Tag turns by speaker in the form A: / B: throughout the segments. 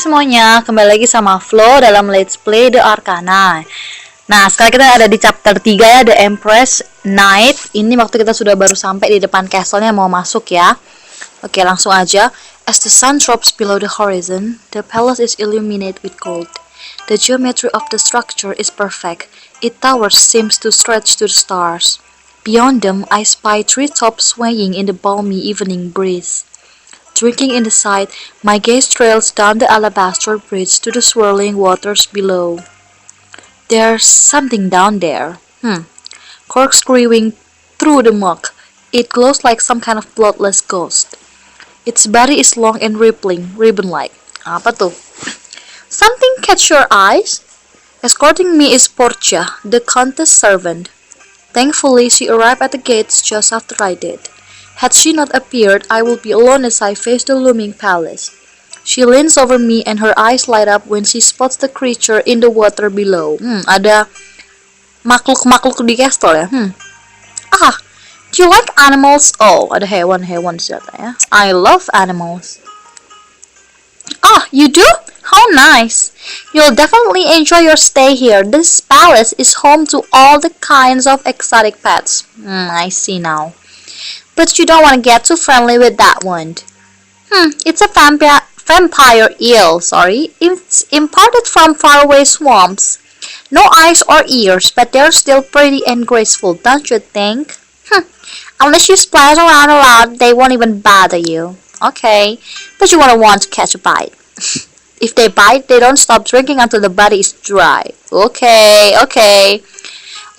A: semuanya, kembali lagi sama Flo dalam Let's Play The Arcana. Nah, sekarang kita ada di chapter 3 ya, The Empress Night. Ini waktu kita sudah baru sampai di depan castle-nya, mau masuk ya. Oke, langsung aja. As the sun drops below the horizon, the palace is illuminated with gold. The geometry of the structure is perfect. Its towers seems to stretch to the stars. Beyond them, I spy treetops swaying in the balmy evening breeze. Drinking in the sight, my gaze trails down the alabaster bridge to the swirling waters below. There's something down there. Corkscrewing through the muck, it glows like some kind of bloodless ghost. Its body is long and rippling, ribbon-like. Apa tuh? Something catch your eyes? Escorting me is Portia, the countess' servant. Thankfully, she arrived at the gates just after I did. Had she not appeared, I would be alone as I face the looming palace. She leans over me and her eyes light up when she spots the creature in the water below. Ada makhluk-makhluk di castle ya. Do you like animals? Oh, ada hewan-hewan di sana ya. I love animals. You do? How nice. You'll definitely enjoy your stay here. This palace is home to all the kinds of exotic pets. I see now. But you don't want to get too friendly with that one. It's a vampire eel, sorry. It's imported from faraway swamps. No eyes or ears, but they're still pretty and graceful, don't you think? Unless you splash around a lot, they won't even bother you. Okay, but you want to catch a bite. If they bite, they don't stop drinking until the body is dry. Okay.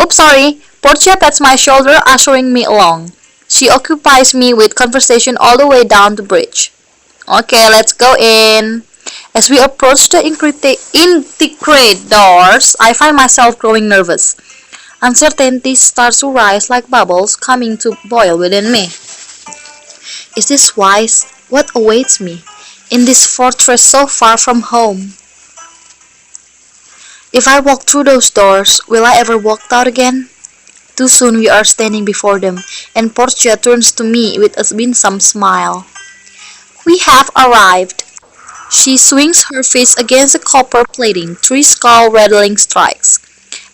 A: Oops, sorry. Portia pats my shoulder, ushering me along. She occupies me with conversation all the way down the bridge. Okay, let's go in. As we approach the intricate doors, I find myself growing nervous. Uncertainty starts to rise like bubbles coming to boil within me. Is this wise? What awaits me in this fortress so far from home? If I walk through those doors, will I ever walk out again? Too soon we are standing before them, and Portia turns to me with a winsome smile. We have arrived. She swings her fist against the copper plating, 3 skull-rattling strikes.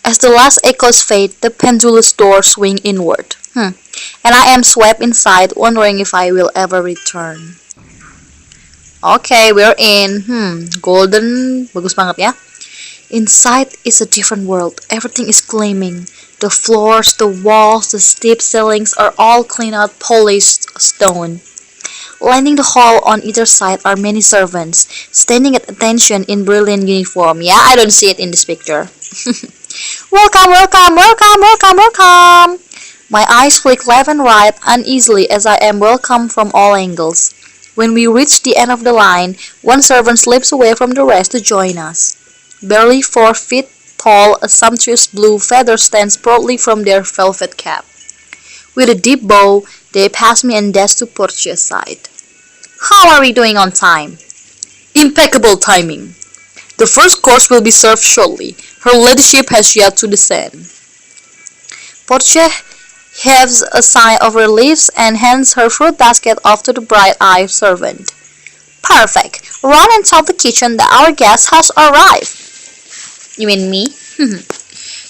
A: As the last echoes fade, the pendulous doors swing inward. And I am swept inside, wondering if I will ever return. Okay, we're in. Golden, bagus banget ya. Inside is a different world. Everything is gleaming. The floors, the walls, the steep ceilings are all clean out polished stone. Lining the hall on either side are many servants, standing at attention in brilliant uniform. Yeah, I don't see it in this picture. Welcome. My eyes flick left and right uneasily as I am welcomed from all angles. When we reach the end of the line, one servant slips away from the rest to join us. Barely 4 feet tall, a sumptuous blue feather stands proudly from their velvet cap. With a deep bow, they pass me and dash to Portia's side. How are we doing on time? Impeccable timing. The first course will be served shortly. Her ladyship has yet to descend. Portia heaves a sigh of relief and hands her fruit basket off to the bright-eyed servant. Perfect. Run and tell the kitchen that our guest has arrived. You mean me?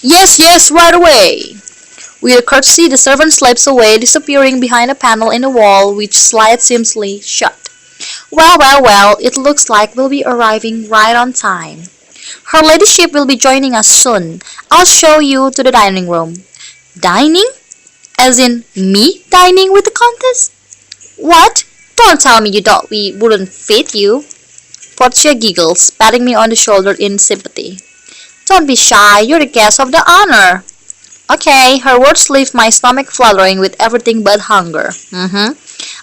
A: Yes, right away. With a courtesy, the servant slips away, disappearing behind a panel in the wall which slides seamlessly shut. Well, it looks like we'll be arriving right on time. Her ladyship will be joining us soon. I'll show you to the dining room. Dining? As in me dining with the countess? What? Don't tell me you thought we wouldn't fit you. Portia giggles, patting me on the shoulder in sympathy. Don't be shy, you're the guest of the honor. Okay, her words leave my stomach fluttering with everything but hunger.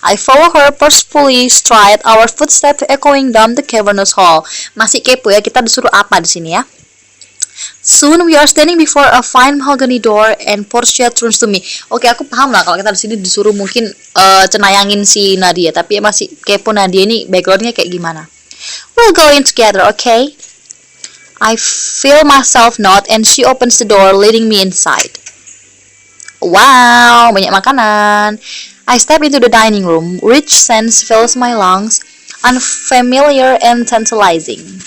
A: I follow her purposefully stride, our footsteps echoing down the cavernous hall. Masih kepo ya, kita disuruh apa di sini ya? Soon we are standing before a fine mahogany door and Portia turns to me. Oke, aku paham lah kalau kita di sini disuruh mungkin cenayangin si Nadia, tapi masih kepo Nadia ini backgroundnya kayak gimana. We'll go in together, okay? I feel myself nod and she opens the door, leading me inside. Wow, banyak makanan. I step into the dining room. Rich scent fills my lungs. unfamiliar and tantalizing.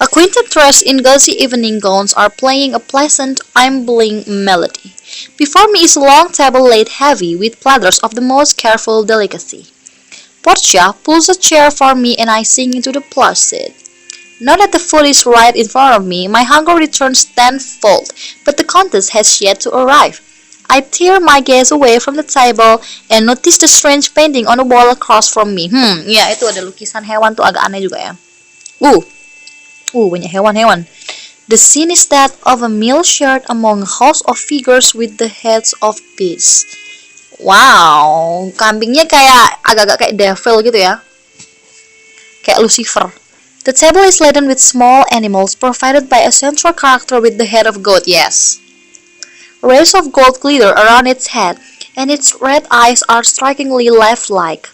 A: A quintet dressed in gauzy evening gowns are playing a pleasant, ambling melody. Before me is a long table laid heavy with platters of the most careful delicacy. Portia pulls a chair for me and I sink into the plush seat. Now that the food is right in front of me, my hunger returns tenfold, but the countess has yet to arrive. I tear my gaze away from the table and notice the strange painting on the wall across from me. Ya itu ada lukisan hewan tuh agak aneh juga ya. Banyak hewan-hewan. The scene is that of a meal shared among a host of figures with the heads of beasts. Wow, kambingnya kayak agak-agak kayak devil gitu ya. Kayak Lucifer. The table is laden with small animals provided by a central character with the head of goat, yes. Rays of gold glitter around its head, and its red eyes are strikingly lifelike.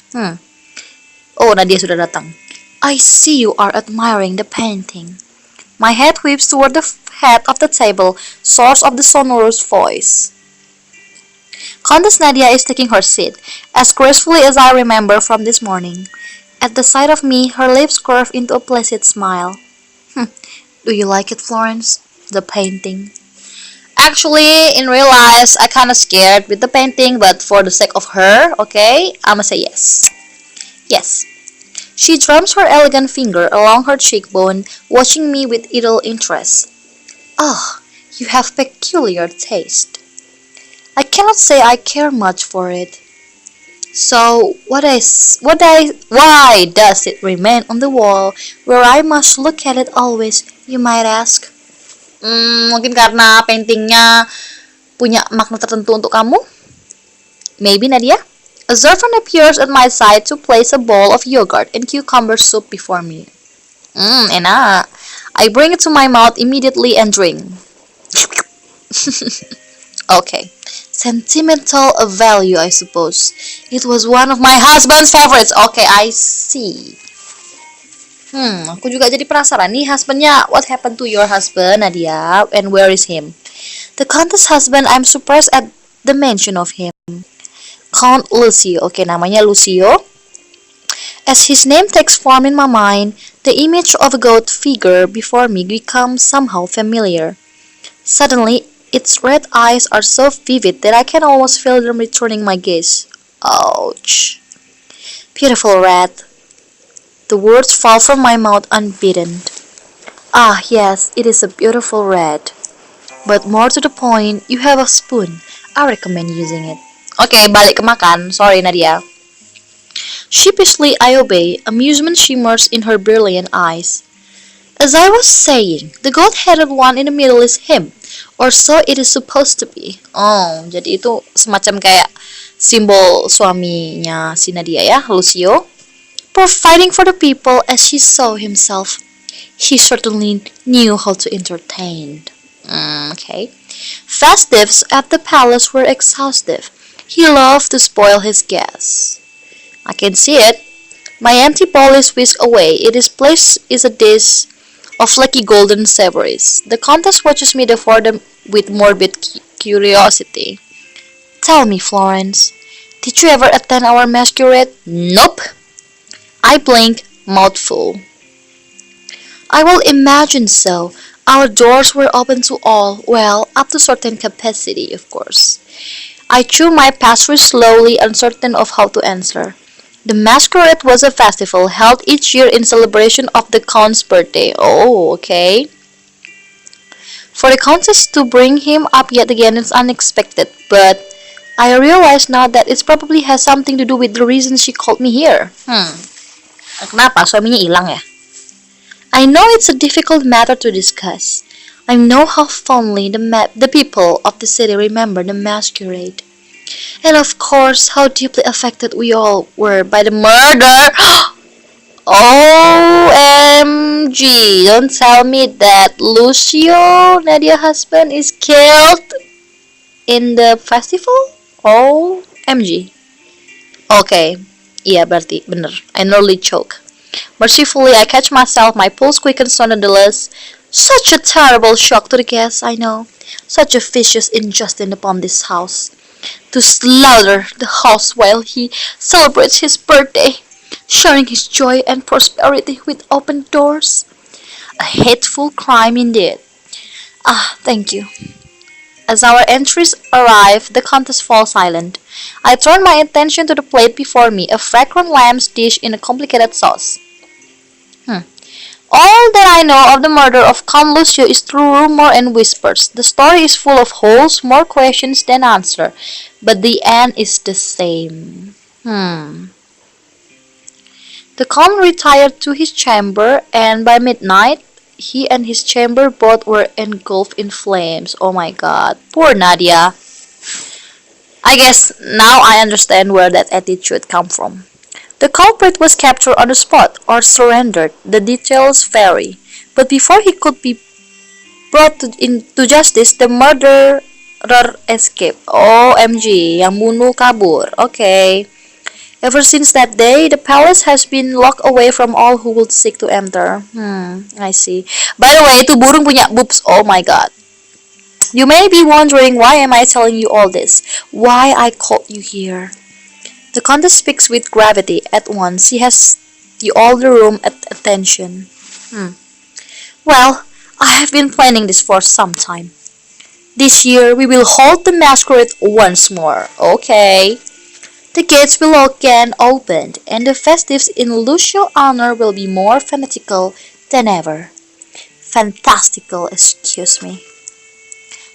A: Oh, Nadia sudah datang. I see you are admiring the painting. My head whips toward the head of the table, source of the sonorous voice. Countess Nadia is taking her seat, as gracefully as I remember from this morning. At the sight of me, her lips curve into a placid smile. Do you like it, Florence? The painting? Actually, in real life, I kinda scared with the painting, but for the sake of her, okay, I'ma say yes. Yes. She drums her elegant finger along her cheekbone, watching me with idle interest. Oh, you have peculiar taste. I cannot say I care much for it. So, why does it remain on the wall where I must look at it always, you might ask? Mungkin karena paintingnya punya makna tertentu untuk kamu? Maybe, Nadia? A servant appears at my side to place a bowl of yogurt and cucumber soup before me. Enak. I bring it to my mouth immediately and drink. Okay. Sentimental value, I suppose. It was one of my husband's favorites. Okay, I see. Aku juga jadi penasaran nih husbandnya. What happened to your husband, Nadia? And where is him? The countess' husband, I'm surprised at the mention of him. Count Lucio. Okay, namanya Lucio. As his name takes form in my mind, the image of a goat figure before me becomes somehow familiar. Suddenly, its red eyes are so vivid that I can almost feel them returning my gaze. Ouch. Beautiful red. The words fall from my mouth unbidden. Ah, yes, it is a beautiful red. But more to the point, you have a spoon. I recommend using it. Okay, balik ke makan. Sorry, Nadia. Sheepishly, I obey. Amusement shimmers in her brilliant eyes. As I was saying, the goat-headed one in the middle is him. Or so it is supposed to be. Oh, jadi itu semacam kayak simbol suaminya si Nadia ya, Lucio. Providing for the people as he saw himself. He certainly knew how to entertain. Okay. Festives at the palace were exhaustive. He loved to spoil his guests. I can see it. My empty bowl is whisked away. Its place is a dish of flaky golden savories. The countess watches me devour them with morbid curiosity. Tell me, Florence, did you ever attend our masquerade? Nope. I blink, mouth full. I will imagine so. Our doors were open to all, well, up to certain capacity, of course. I chew my pastry slowly, uncertain of how to answer. The masquerade was a festival held each year in celebration of the Count's birthday. Oh, okay. For the Countess to bring him up yet again is unexpected, but I realize now that it probably has something to do with the reason she called me here. Kenapa suaminya hilang ya? I know it's a difficult matter to discuss. I know how fondly the people of the city remember the masquerade. And of course, how deeply affected we all were by the murder. OMG, don't tell me that Lucio, Nadia's husband, is killed in the festival? OMG. Okay, iya berarti, bener. I nearly choke. Mercifully, I catch myself, my pulse quickens nonetheless. Such a terrible shock to the guests, I know. Such a vicious injustice upon this house. To slaughter the house while he celebrates his birthday. sharing his joy and prosperity with open doors. A hateful crime indeed. Ah, thank you. As our entries arrive, the contest falls silent. I turn my attention to the plate before me, a fragrant lamb's dish in a complicated sauce. All that I know of the murder of Count Lucio is through rumor and whispers. The story is full of holes, more questions than answer, but the end is the same. The Count retired to his chamber, and by midnight, he and his chamber both were engulfed in flames. Oh my god, poor Nadia. I guess now I understand where that attitude come from. The culprit was captured on the spot or surrendered. The details vary. But before he could be brought into justice, the murderer escaped. OMG, yang bunuh kabur. Okay. Ever since that day, the palace has been locked away from all who would seek to enter. I see. By the way, itu burung punya boobs. Oh my god. You may be wondering why am I telling you all this? Why I called you here? The countess speaks with gravity. At once, he has the older room at attention. Well, I have been planning this for some time. This year, we will hold the masquerade once more. Okay. The gates will again open, and the festives in Lucio's honor will be more fanatical than ever. Fantastical, excuse me.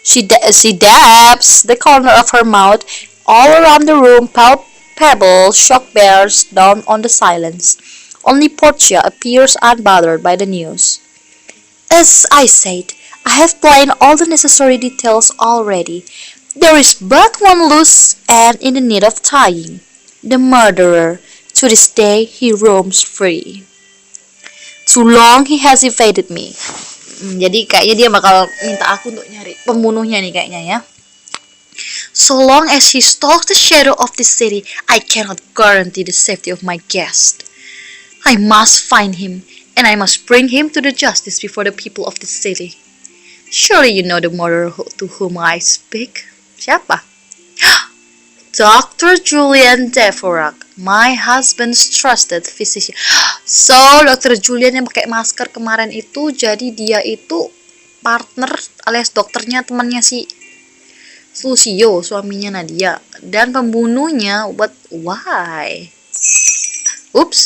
A: She dabs the corner of her mouth. All around the room, pebbles, shock bears down on the silence. Only Portia appears unbothered by the news. As I said, I have planned all the necessary details already. There is but one loose end in the need of tying. The murderer. To this day, he roams free. Too long he has evaded me. Jadi kayaknya dia bakal minta aku untuk nyari pembunuhnya nih kayaknya ya. So long as he stalks the shadow of this city, I cannot guarantee the safety of my guest. I must find him, and I must bring him to the justice before the people of this city. Surely you know the murderer to whom I speak. Siapa? Dr. Julian Devorak, my husband's trusted physician. So, Dr. Julian yang pakai masker kemarin itu, jadi dia itu partner alias dokternya temannya si Lucio, suaminya Nadia. Dan pembunuhnya, why? Oops,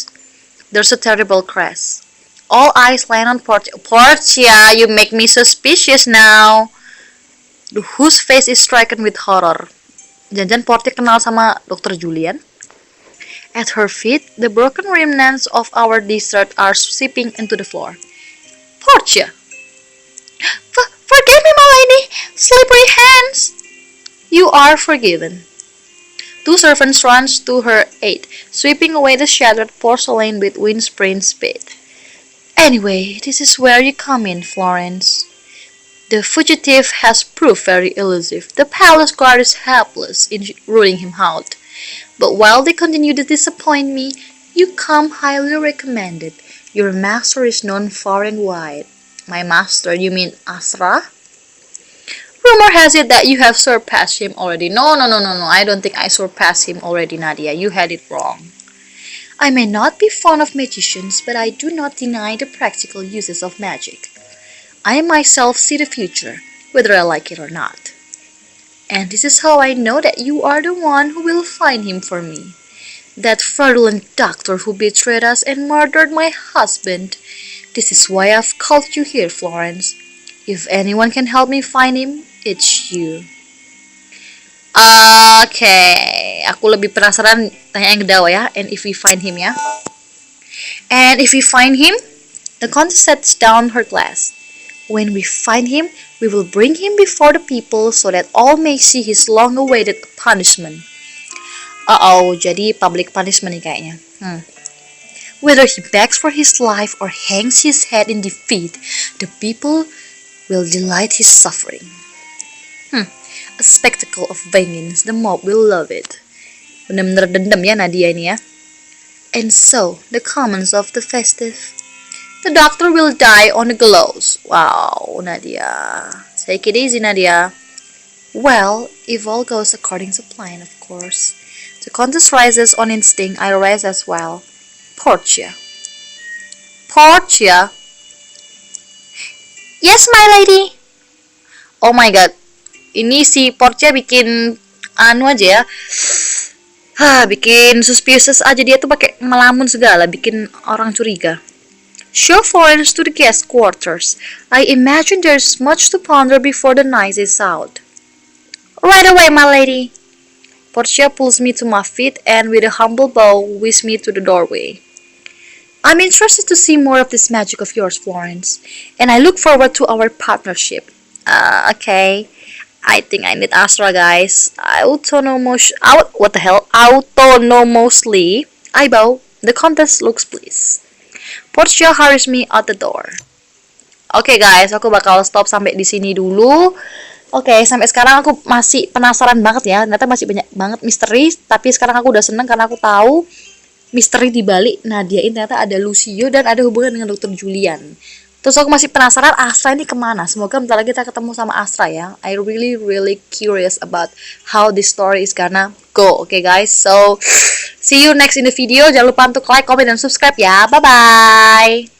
A: there's a terrible crash. All eyes land on Portia. Portia, you make me suspicious now. Whose face is stricken with horror. Jangan Portia kenal sama Dr. Julian. At her feet, the broken remnants of our dessert are seeping into the floor. Portia! Forgive me, my lady! Slippery hands! You are forgiven. Two servants run to her aid, sweeping away the shattered porcelain with wind-sprained speed. Anyway, this is where you come in, Florence. The fugitive has proved very elusive. The palace guard is helpless in rooting him out. But while they continue to disappoint me, you come highly recommended. Your master is known far and wide. My master, you mean Asra? Rumor has it that you have surpassed him already. No, I don't think I surpassed him already, Nadia. You had it wrong. I may not be fond of magicians, but I do not deny the practical uses of magic. I myself see the future, whether I like it or not. And this is how I know that you are the one who will find him for me. That fraudulent doctor who betrayed us and murdered my husband. This is why I've called you here, Florence. If anyone can help me find him, it's you. Okay, aku lebih penasaran tanya yang kedua ya. And if we find him ya. And if we find him, the countess sets down her glass. When we find him, we will bring him before the people so that all may see his long-awaited punishment. Jadi public punishment nih kayaknya. Whether he begs for his life or hangs his head in defeat, the people will delight his suffering. A spectacle of vengeance, the mob will love it. Bener-bener dendam ya Nadia ini ya. And so, the commons of the festive. The doctor will die on the gallows. Wow, Nadia. Take it easy, Nadia. Well, if all goes according to plan, of course. The countess rises on instinct, I rise as well. Portia. Portia. Yes, my lady. Oh my god. Ini si Portia bikin anu aja ya. Bikin suspicious aja, dia tuh pakai melamun segala, bikin orang curiga. Show foreigners to the guest quarters. I imagine there's much to ponder before the night is out. Right away, my lady. Portia pulls me to my feet and with a humble bow whisks me to the doorway. I'm interested to see more of this magic of yours, Florence, and I look forward to our partnership. Okay. I think I need Astra, guys. What the hell? Autonomously. I bow. The contest looks pleased. Portia hurries me out the door. Oke, guys, aku bakal stop sampai di sini dulu. Oke, sampai sekarang aku masih penasaran banget ya. Ternyata masih banyak banget misteri. Tapi sekarang aku udah seneng karena aku tahu misteri di balik Nadia ini ternyata ada Lucio dan ada hubungan dengan Dr. Julian. Terus aku masih penasaran Astra ini kemana. Semoga bentar lagi kita ketemu sama Astra ya. I really curious about how this story is gonna go. Okay guys, so see you next in the video. Jangan lupa untuk like, comment, dan subscribe ya. Bye bye.